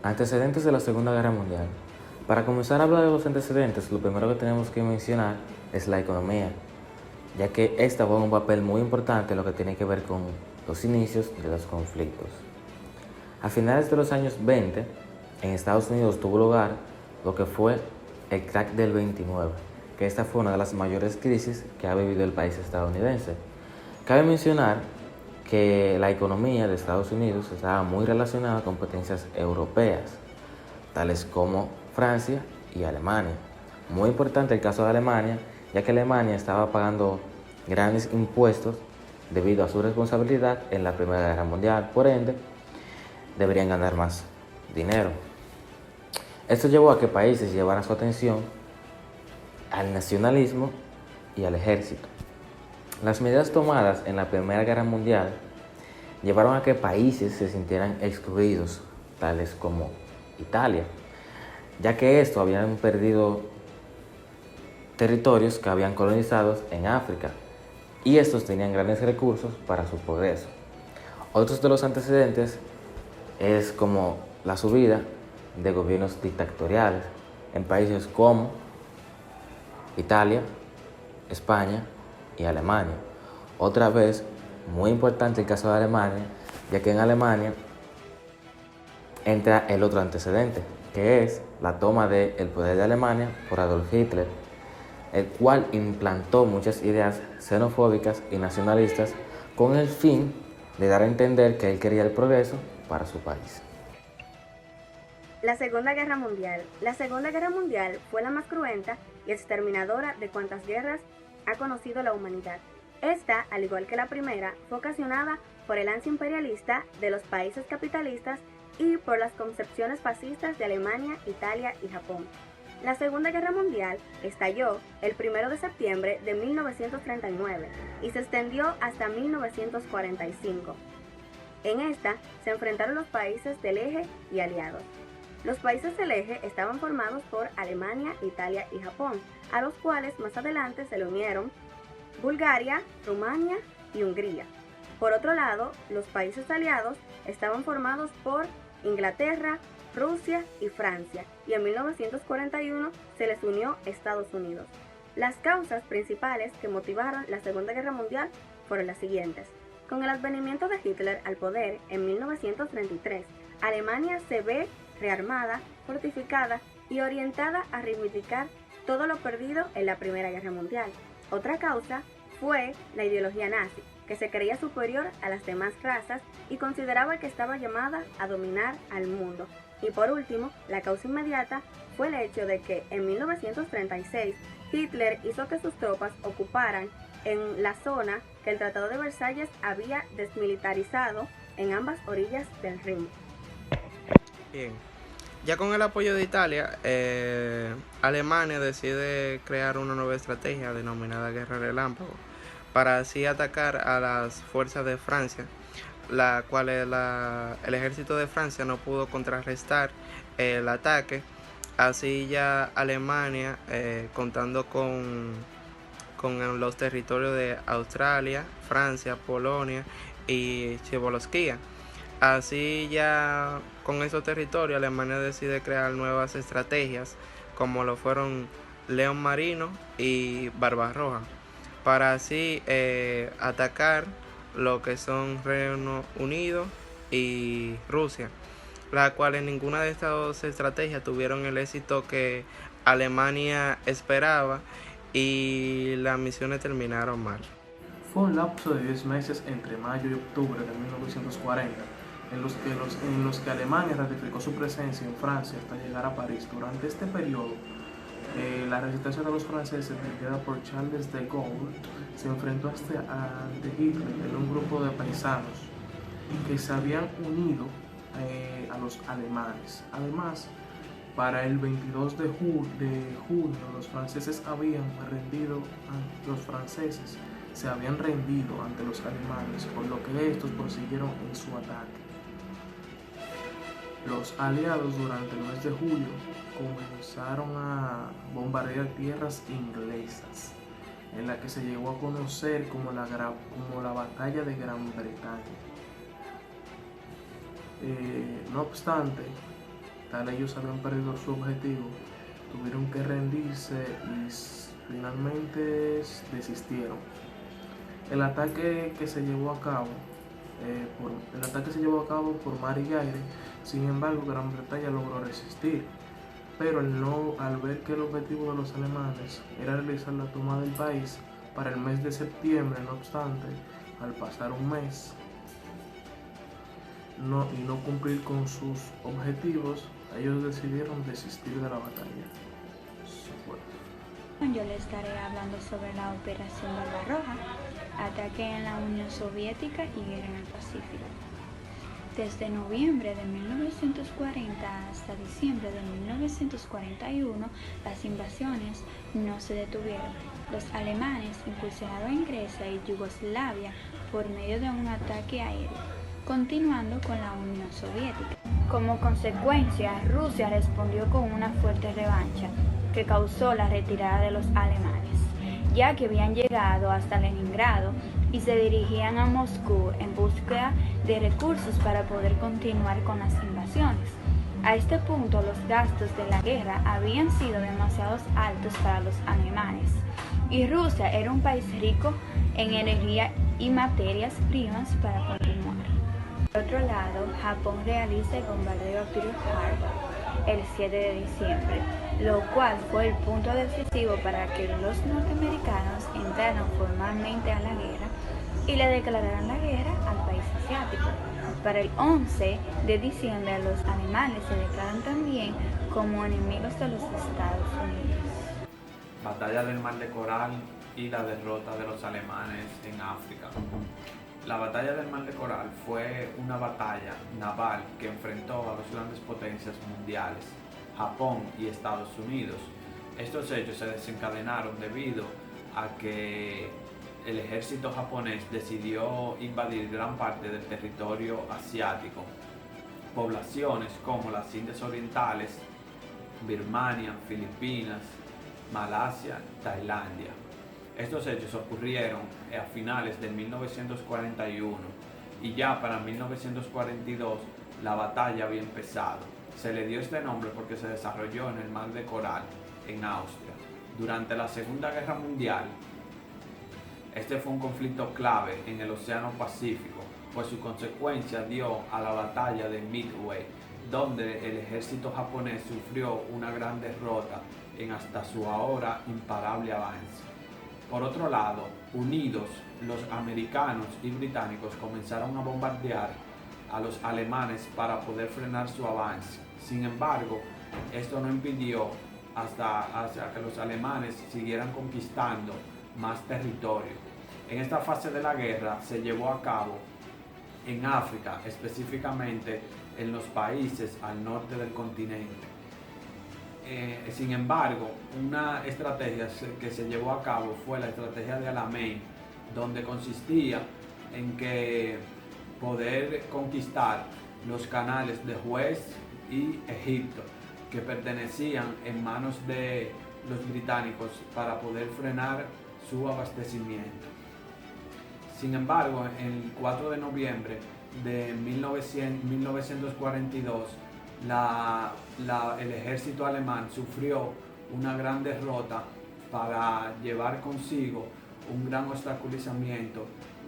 Antecedentes de la Segunda Guerra Mundial. Para comenzar a hablar de los antecedentes, lo primero que tenemos que mencionar es la economía, ya que esta juega un papel muy importante en lo que tiene que ver con los inicios de los conflictos. A finales de los años 20, en Estados Unidos tuvo lugar lo que fue el crack del 29, que esta fue una de las mayores crisis que ha vivido el país estadounidense. Cabe mencionar que la economía de Estados Unidos estaba muy relacionada con potencias europeas, tales como Francia y Alemania. Muy importante el caso de Alemania, ya que Alemania estaba pagando grandes impuestos debido a su responsabilidad en la Primera Guerra Mundial, por ende, deberían ganar más dinero. Esto llevó a que países llevaran su atención al nacionalismo y al ejército. Las medidas tomadas en la Primera Guerra Mundial llevaron a que países se sintieran excluidos, tales como Italia, ya que estos habían perdido territorios que habían colonizado en África y estos tenían grandes recursos para su progreso. Otros de los antecedentes es como la subida de gobiernos dictatoriales en países como Italia, España y Alemania. Otra vez, muy importante el caso de Alemania, ya que en Alemania entra el otro antecedente, que es la toma del poder de Alemania por Adolf Hitler, el cual implantó muchas ideas xenofóbicas y nacionalistas con el fin de dar a entender que él quería el progreso para su país. La Segunda Guerra Mundial. La Segunda Guerra Mundial fue la más cruenta y exterminadora de cuantas guerras ha conocido la humanidad. Esta, al igual que la primera, fue ocasionada por el ansia imperialista de los países capitalistas y por las concepciones fascistas de Alemania, Italia y Japón. La Segunda Guerra Mundial estalló el 1 de septiembre de 1939 y se extendió hasta 1945. En esta se enfrentaron los países del eje y aliados. Los países del eje estaban formados por Alemania, Italia y Japón, a los cuales más adelante se le unieron Bulgaria, Rumania y Hungría. Por otro lado, los países aliados estaban formados por Inglaterra, Rusia y Francia, y en 1941 se les unió Estados Unidos. Las causas principales que motivaron la Segunda Guerra Mundial fueron las siguientes. Con el advenimiento de Hitler al poder en 1933, Alemania se ve rearmada, fortificada y orientada a reivindicar todo lo perdido en la Primera Guerra Mundial. Otra causa fue la ideología nazi, que se creía superior a las demás razas y consideraba que estaba llamada a dominar al mundo. Y por último, la causa inmediata fue el hecho de que en 1936 Hitler hizo que sus tropas ocuparan en la zona que el Tratado de Versalles había desmilitarizado en ambas orillas del Rin. Bien, ya con el apoyo de Italia, Alemania decide crear una nueva estrategia denominada Guerra Relámpago para así atacar a las fuerzas de Francia, la cual el ejército de Francia no pudo contrarrestar el ataque. Así ya Alemania, contando con los territorios de Australia, Francia, Polonia y Checoslovaquia. Así ya con esos territorios Alemania decide crear nuevas estrategias como lo fueron León Marino y Barbarroja para así atacar lo que son Reino Unido y Rusia, las cuales ninguna de estas dos estrategias tuvieron el éxito que Alemania esperaba y las misiones terminaron mal. Fue un lapso de 10 meses entre mayo y octubre de 1940, en los que Alemania ratificó su presencia en Francia hasta llegar a París. Durante este periodo, la resistencia de los franceses, dirigida por Charles de Gaulle, se enfrentó ante Hitler en un grupo de paisanos que se habían unido a los alemanes. Además, para el 22 de junio, los franceses se habían rendido ante los alemanes, por lo que estos prosiguieron en su ataque. Los aliados durante el mes de julio comenzaron a bombardear tierras inglesas, en la que se llegó a conocer como la Batalla de Gran Bretaña. No obstante, tal ellos habían perdido su objetivo, tuvieron que rendirse y finalmente desistieron. El ataque se llevó a cabo por mar y aire. Sin embargo, Gran Bretaña logró resistir, pero al ver que el objetivo de los alemanes era realizar la toma del país para el mes de septiembre, no obstante, al pasar un mes y no cumplir con sus objetivos, ellos decidieron desistir de la batalla. Eso fue. Yo les estaré hablando sobre la Operación Barbarroja, ataque en la Unión Soviética y guerra en el Pacífico. Desde noviembre de 1940 hasta diciembre de 1941, las invasiones no se detuvieron. Los alemanes incursionaron en Grecia y Yugoslavia por medio de un ataque aéreo, continuando con la Unión Soviética. Como consecuencia, Rusia respondió con una fuerte revancha que causó la retirada de los alemanes, ya que habían llegado hasta Leningrado y se dirigían a Moscú en búsqueda de recursos para poder continuar con las invasiones. A este punto, los gastos de la guerra habían sido demasiado altos para los alemanes, y Rusia era un país rico en energía y materias primas para continuar. Por otro lado, Japón realiza el bombardeo a Pearl Harbor el 7 de diciembre, lo cual fue el punto decisivo para que los norteamericanos entraran formalmente a la guerra y le declararan la guerra al país asiático. Para el 11 de diciembre, los alemanes se declaran también como enemigos de los Estados Unidos. Batalla del Mar de Coral y la derrota de los alemanes en África. La batalla del Mar de Coral fue una batalla naval que enfrentó a dos grandes potencias mundiales, Japón y Estados Unidos. Estos hechos se desencadenaron debido a que el ejército japonés decidió invadir gran parte del territorio asiático. Poblaciones como las Indias Orientales, Birmania, Filipinas, Malasia, Tailandia. Estos hechos ocurrieron a finales de 1941 y ya para 1942 la batalla había empezado. Se le dio este nombre porque se desarrolló en el Mar de Coral, en Austria. Durante la Segunda Guerra Mundial, este fue un conflicto clave en el Océano Pacífico, pues su consecuencia dio a la batalla de Midway, donde el ejército japonés sufrió una gran derrota en hasta su ahora imparable avance. Por otro lado, unidos, los americanos y británicos comenzaron a bombardear a los alemanes para poder frenar su avance. Sin embargo, esto no impidió hasta que los alemanes siguieran conquistando más territorio. En esta fase de la guerra se llevó a cabo en África, específicamente en los países al norte del continente. Sin embargo, una estrategia que se llevó a cabo fue la estrategia de Alamein, donde consistía en que poder conquistar los canales de Suez y Egipto, que pertenecían en manos de los británicos para poder frenar su abastecimiento. Sin embargo, el 4 de noviembre de 1942, el ejército alemán sufrió una gran derrota para llevar consigo un gran obstaculizamiento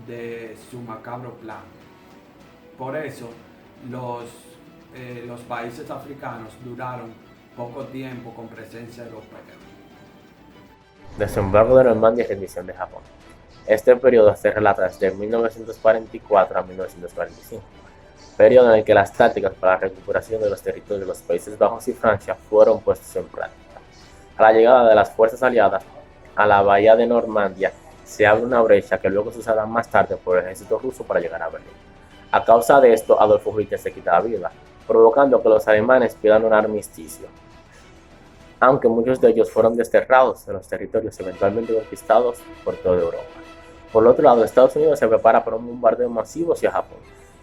de su macabro plan. Por eso, los países africanos duraron poco tiempo con presencia europea. Desembarco de Normandía y rendición de Japón. Este periodo se relata desde 1944 a 1945, periodo en el que las tácticas para la recuperación de los territorios de los Países Bajos y Francia fueron puestas en práctica. A la llegada de las fuerzas aliadas a la bahía de Normandía se abre una brecha que luego se usará más tarde por el ejército ruso para llegar a Berlín. A causa de esto, Adolfo Hitler se quita la vida, provocando que los alemanes pidan un armisticio, aunque muchos de ellos fueron desterrados de los territorios eventualmente conquistados por toda Europa. Por otro lado, Estados Unidos se prepara para un bombardeo masivo hacia Japón,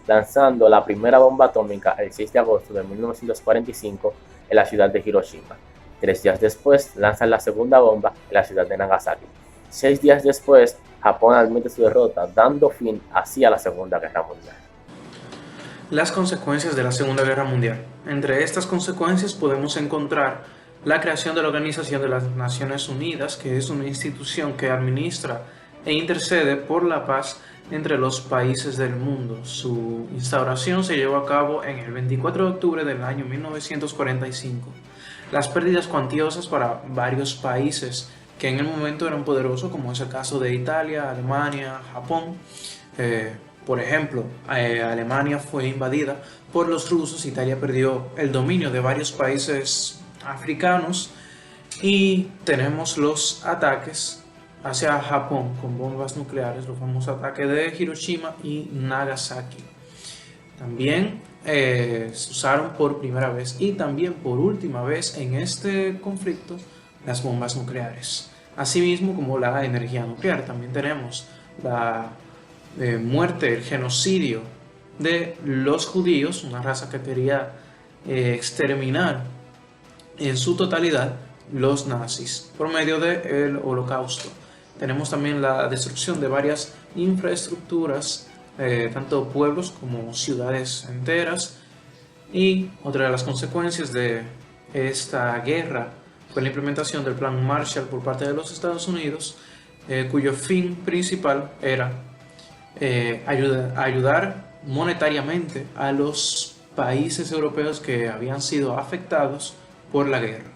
lanzando la primera bomba atómica el 6 de agosto de 1945 en la ciudad de Hiroshima. 3 días después, lanzan la segunda bomba en la ciudad de Nagasaki. 6 días después, Japón admite su derrota, dando fin así a la Segunda Guerra Mundial. Las consecuencias de la Segunda Guerra Mundial. Entre estas consecuencias podemos encontrar la creación de la Organización de las Naciones Unidas, que es una institución que administra e intercede por la paz entre los países del mundo. Su instauración se llevó a cabo en el 24 de octubre del año 1945. Las pérdidas cuantiosas para varios países que en el momento eran poderosos, como es el caso de Italia, Alemania, Japón. Por ejemplo, Alemania fue invadida por los rusos, Italia perdió el dominio de varios países africanos y tenemos los ataques hacia Japón con bombas nucleares, los famosos ataques de Hiroshima y Nagasaki. También se usaron por primera vez y también por última vez en este conflicto las bombas nucleares. Asimismo como la energía nuclear, también tenemos la muerte, el genocidio de los judíos, una raza que quería exterminar en su totalidad los nazis por medio del Holocausto. Tenemos también la destrucción de varias infraestructuras, tanto pueblos como ciudades enteras, y otra de las consecuencias de esta guerra fue la implementación del Plan Marshall por parte de los Estados Unidos, cuyo fin principal era ayudar monetariamente a los países europeos que habían sido afectados por la guerra.